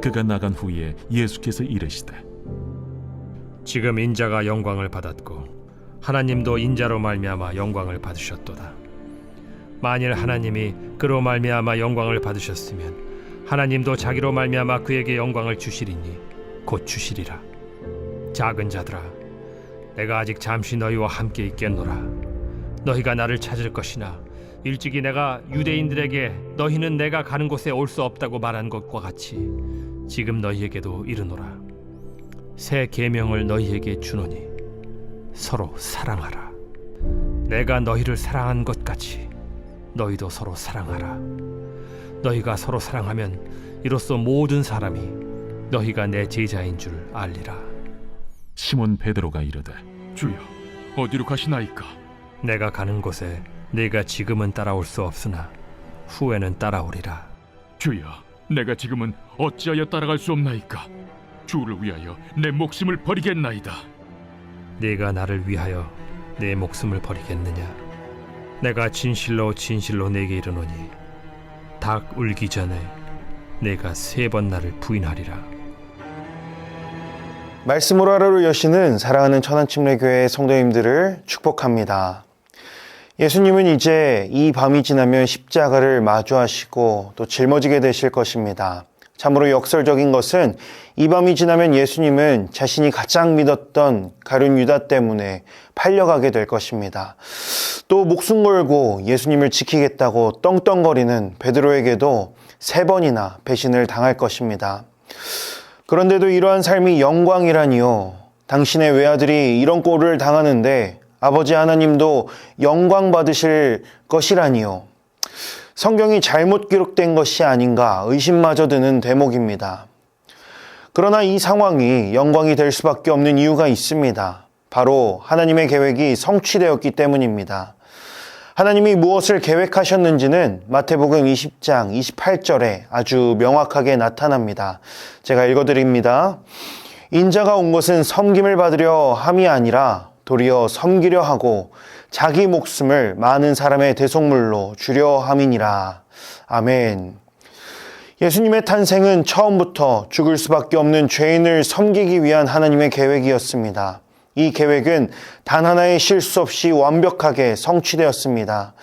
그가 나간 후에 예수께서 이르시되 지금 인자가 영광을 받았고 하나님도 인자로 말미암아 영광을 받으셨도다. 만일 하나님이 그로 말미암아 영광을 받으셨으면 하나님도 자기로 말미암아 그에게 영광을 주시리니 곧 주시리라. 작은 자들아, 내가 아직 잠시 너희와 함께 있겠노라. 너희가 나를 찾을 것이나 일찍이 내가 유대인들에게 너희는 내가 가는 곳에 올 수 없다고 말한 것과 같이 지금 너희에게도 이르노라. 새 계명을 너희에게 주노니 서로 사랑하라. 내가 너희를 사랑한 것 같이 너희도 서로 사랑하라. 너희가 서로 사랑하면 이로써 모든 사람이 너희가 내 제자인 줄 알리라. 시몬 베드로가 이르되 주여, 어디로 가시나이까? 내가 가는 곳에 네가 지금은 따라올 수 없으나 후에는 따라오리라. 주여, 내가 지금은 어찌하여 따라갈 수 없나이까? 주를 위하여 내 목숨을 버리겠나이다. 네가 나를 위하여 내 목숨을 버리겠느냐? 내가 진실로 진실로 네게 이르노니 닭 울기 전에 내가 3번 나를 부인하리라. 말씀으로 하루를 여시는 사랑하는 천안침례교회 성도님들을 축복합니다. 예수님은 이제 이 밤이 지나면 십자가를 마주하시고 또 짊어지게 되실 것입니다. 참으로 역설적인 것은 이 밤이 지나면 예수님은 자신이 가장 믿었던 가룟 유다 때문에 팔려가게 될 것입니다. 또 목숨 걸고 예수님을 지키겠다고 떵떵거리는 베드로에게도 3번이나 배신을 당할 것입니다. 그런데도 이러한 삶이 영광이라니요. 당신의 외아들이 이런 꼴을 당하는데 아버지 하나님도 영광 받으실 것이라니요. 성경이 잘못 기록된 것이 아닌가 의심마저 드는 대목입니다. 그러나 이 상황이 영광이 될 수밖에 없는 이유가 있습니다. 바로 하나님의 계획이 성취되었기 때문입니다. 하나님이 무엇을 계획하셨는지는 마태복음 20장 28절에 아주 명확하게 나타납니다. 제가 읽어드립니다. 인자가 온 것은 섬김을 받으려 함이 아니라 도리어 섬기려 하고 자기 목숨을 많은 사람의 대속물로 주려 함이니라. 아멘. 예수님의 탄생은 처음부터 죽을 수밖에 없는 죄인을 섬기기 위한 하나님의 계획이었습니다. 이 계획은 단 하나의 실수 없이 완벽하게 성취되었습니다.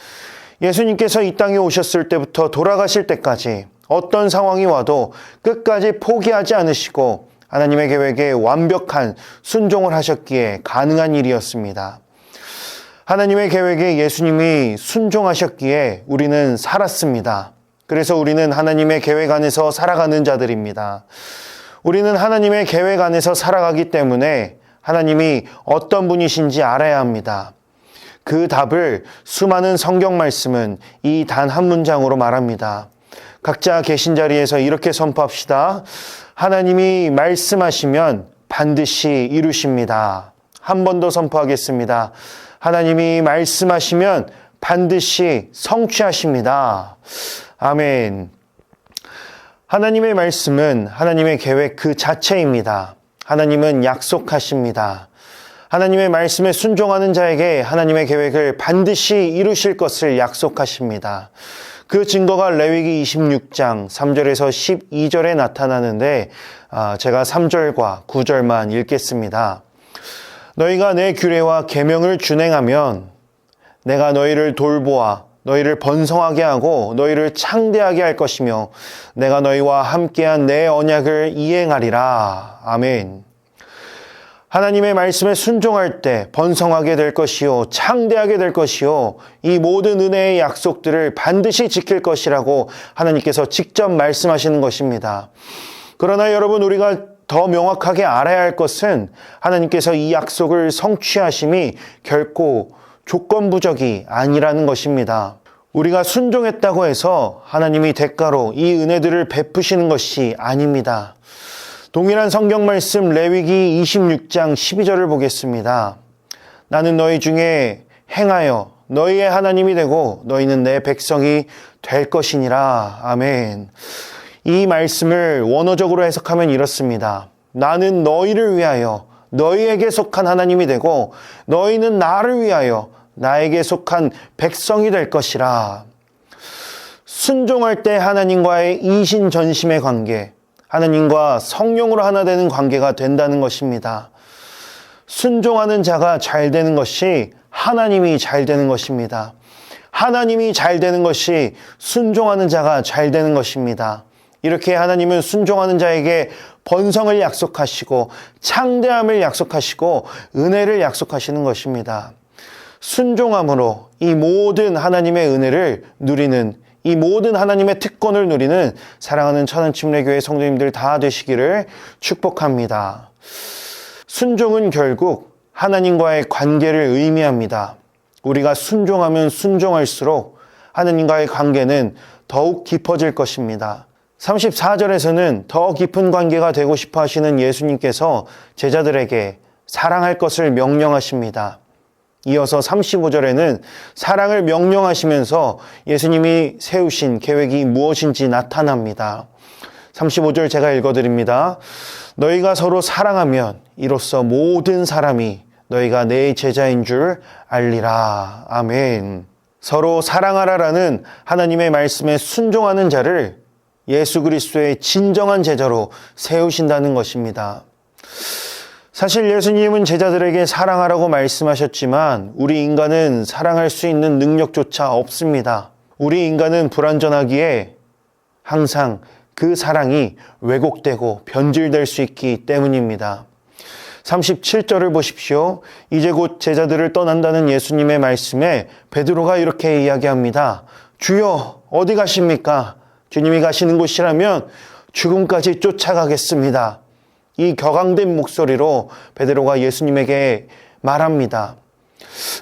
예수님께서 이 땅에 오셨을 때부터 돌아가실 때까지 어떤 상황이 와도 끝까지 포기하지 않으시고 하나님의 계획에 완벽한 순종을 하셨기에 가능한 일이었습니다. 하나님의 계획에 예수님이 순종하셨기에 우리는 살았습니다. 그래서 우리는 하나님의 계획 안에서 살아가는 자들입니다. 우리는 하나님의 계획 안에서 살아가기 때문에 하나님이 어떤 분이신지 알아야 합니다. 그 답을 수많은 성경 말씀은 이 단 한 문장으로 말합니다. 각자 계신 자리에서 이렇게 선포합시다. 하나님이 말씀하시면 반드시 이루십니다. 한 번 더 선포하겠습니다. 하나님이 말씀하시면 반드시 성취하십니다. 아멘. 하나님의 말씀은 하나님의 계획 그 자체입니다. 하나님은 약속하십니다. 하나님의 말씀에 순종하는 자에게 하나님의 계획을 반드시 이루실 것을 약속하십니다. 그 증거가 레위기 26장 3절에서 12절에 나타나는데 제가 3절과 9절만 읽겠습니다. 너희가 내 규례와 계명을 준행하면 내가 너희를 돌보아 너희를 번성하게 하고 너희를 창대하게 할 것이며 내가 너희와 함께한 내 언약을 이행하리라. 아멘. 하나님의 말씀에 순종할 때 번성하게 될 것이요 창대하게 될 것이요 이 모든 은혜의 약속들을 반드시 지킬 것이라고 하나님께서 직접 말씀하시는 것입니다. 그러나 여러분, 우리가 더 명확하게 알아야 할 것은 하나님께서 이 약속을 성취하심이 결코 조건부적이 아니라는 것입니다. 우리가 순종했다고 해서 하나님이 대가로 이 은혜들을 베푸시는 것이 아닙니다. 동일한 성경 말씀 레위기 26장 12절을 보겠습니다. 나는 너희 중에 행하여 너희의 하나님이 되고 너희는 내 백성이 될 것이니라. 아멘. 이 말씀을 원어적으로 해석하면 이렇습니다. 나는 너희를 위하여 너희에게 속한 하나님이 되고 너희는 나를 위하여 나에게 속한 백성이 될 것이라. 순종할 때 하나님과의 이신전심의 관계, 하나님과 성령으로 하나 되는 관계가 된다는 것입니다. 순종하는 자가 잘 되는 것이 하나님이 잘 되는 것입니다. 하나님이 잘 되는 것이 순종하는 자가 잘 되는 것입니다. 이렇게 하나님은 순종하는 자에게 번성을 약속하시고 창대함을 약속하시고 은혜를 약속하시는 것입니다. 순종함으로 이 모든 하나님의 은혜를 누리는, 이 모든 하나님의 특권을 누리는 사랑하는 천안침례교회 성도님들 다 되시기를 축복합니다. 순종은 결국 하나님과의 관계를 의미합니다. 우리가 순종하면 순종할수록 하나님과의 관계는 더욱 깊어질 것입니다. 34절에서는 더 깊은 관계가 되고 싶어 하시는 예수님께서 제자들에게 사랑할 것을 명령하십니다. 이어서 35절에는 사랑을 명령하시면서 예수님이 세우신 계획이 무엇인지 나타납니다. 35절 제가 읽어드립니다. 너희가 서로 사랑하면 이로써 모든 사람이 너희가 내 제자인 줄 알리라. 아멘. 서로 사랑하라라는 하나님의 말씀에 순종하는 자를 예수 그리스도의 진정한 제자로 세우신다는 것입니다. 사실 예수님은 제자들에게 사랑하라고 말씀하셨지만 우리 인간은 사랑할 수 있는 능력조차 없습니다. 우리 인간은 불완전하기에 항상 그 사랑이 왜곡되고 변질될 수 있기 때문입니다. 37절을 보십시오. 이제 곧 제자들을 떠난다는 예수님의 말씀에 베드로가 이렇게 이야기합니다. 주여, 어디 가십니까? 주님이 가시는 곳이라면 죽음까지 쫓아가겠습니다. 이 격앙된 목소리로 베드로가 예수님에게 말합니다.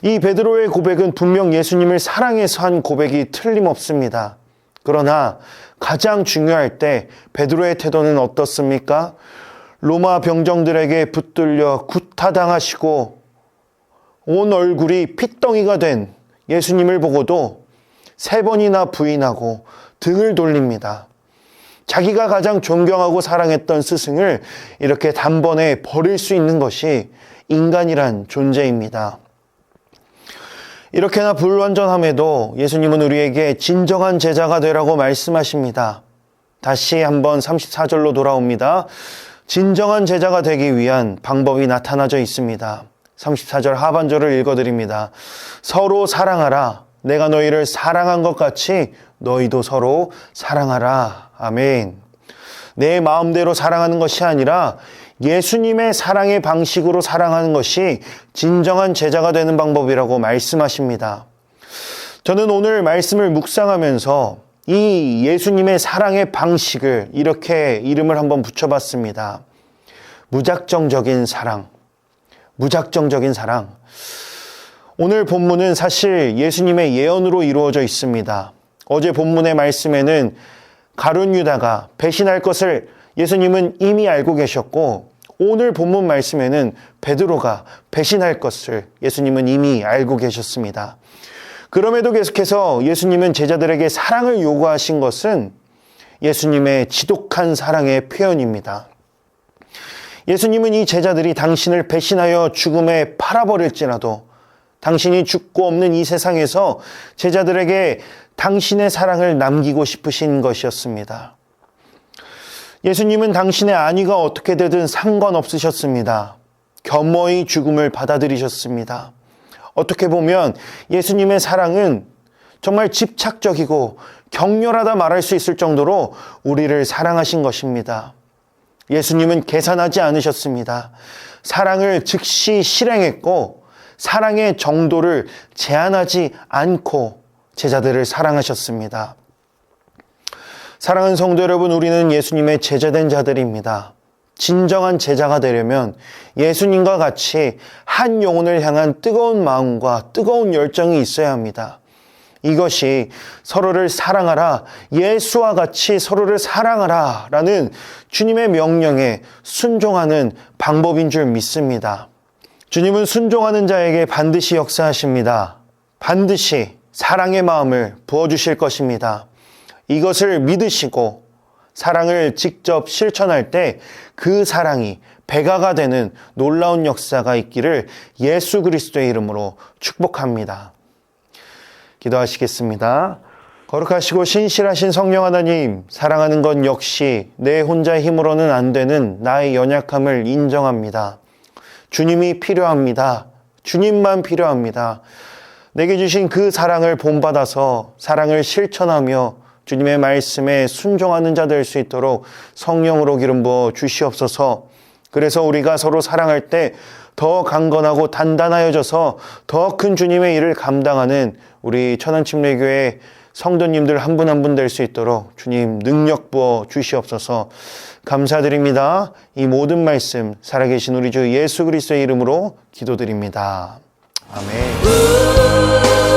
이 베드로의 고백은 분명 예수님을 사랑해서 한 고백이 틀림없습니다. 그러나 가장 중요할 때 베드로의 태도는 어떻습니까? 로마 병정들에게 붙들려 구타당하시고 온 얼굴이 핏덩이가 된 예수님을 보고도 3번이나 부인하고 등을 돌립니다. 자기가 가장 존경하고 사랑했던 스승을 이렇게 단번에 버릴 수 있는 것이 인간이란 존재입니다. 이렇게나 불완전함에도 예수님은 우리에게 진정한 제자가 되라고 말씀하십니다. 다시 한번 34절로 돌아옵니다. 진정한 제자가 되기 위한 방법이 나타나져 있습니다. 34절 하반절을 읽어드립니다. 서로 사랑하라. 내가 너희를 사랑한 것 같이 너희도 서로 사랑하라. 아멘. 내 마음대로 사랑하는 것이 아니라 예수님의 사랑의 방식으로 사랑하는 것이 진정한 제자가 되는 방법이라고 말씀하십니다. 저는 오늘 말씀을 묵상하면서 이 예수님의 사랑의 방식을 이렇게 이름을 한번 붙여봤습니다. 무작정적인 사랑. 무작정적인 사랑. 오늘 본문은 사실 예수님의 예언으로 이루어져 있습니다. 어제 본문의 말씀에는 가룟 유다가 배신할 것을 예수님은 이미 알고 계셨고, 오늘 본문 말씀에는 베드로가 배신할 것을 예수님은 이미 알고 계셨습니다. 그럼에도 계속해서 예수님은 제자들에게 사랑을 요구하신 것은 예수님의 지독한 사랑의 표현입니다. 예수님은 이 제자들이 당신을 배신하여 죽음에 팔아버릴지라도 당신이 죽고 없는 이 세상에서 제자들에게 당신의 사랑을 남기고 싶으신 것이었습니다. 예수님은 당신의 안위가 어떻게 되든 상관없으셨습니다. 겸허히 죽음을 받아들이셨습니다. 어떻게 보면 예수님의 사랑은 정말 집착적이고 격렬하다 말할 수 있을 정도로 우리를 사랑하신 것입니다. 예수님은 계산하지 않으셨습니다. 사랑을 즉시 실행했고 사랑의 정도를 제한하지 않고 제자들을 사랑하셨습니다. 사랑하는 성도 여러분, 우리는 예수님의 제자된 자들입니다. 진정한 제자가 되려면 예수님과 같이 한 영혼을 향한 뜨거운 마음과 뜨거운 열정이 있어야 합니다. 이것이 서로를 사랑하라, 예수와 같이 서로를 사랑하라 라는 주님의 명령에 순종하는 방법인 줄 믿습니다. 주님은 순종하는 자에게 반드시 역사하십니다. 반드시 사랑의 마음을 부어주실 것입니다. 이것을 믿으시고 사랑을 직접 실천할 때 그 사랑이 배가가 되는 놀라운 역사가 있기를 예수 그리스도의 이름으로 축복합니다. 기도하시겠습니다. 거룩하시고 신실하신 성령 하나님, 사랑하는 건 역시 내 혼자의 힘으로는 안 되는 나의 연약함을 인정합니다. 주님이 필요합니다. 주님만 필요합니다. 내게 주신 그 사랑을 본받아서 사랑을 실천하며 주님의 말씀에 순종하는 자 될 수 있도록 성령으로 기름 부어 주시옵소서. 그래서 우리가 서로 사랑할 때 더 강건하고 단단하여져서 더 큰 주님의 일을 감당하는 우리 천안침례교회 성도님들 한 분 한 분 될 수 있도록 주님 능력 부어 주시옵소서. 감사드립니다. 이 모든 말씀 살아계신 우리 주 예수 그리스도의 이름으로 기도드립니다. 아멘.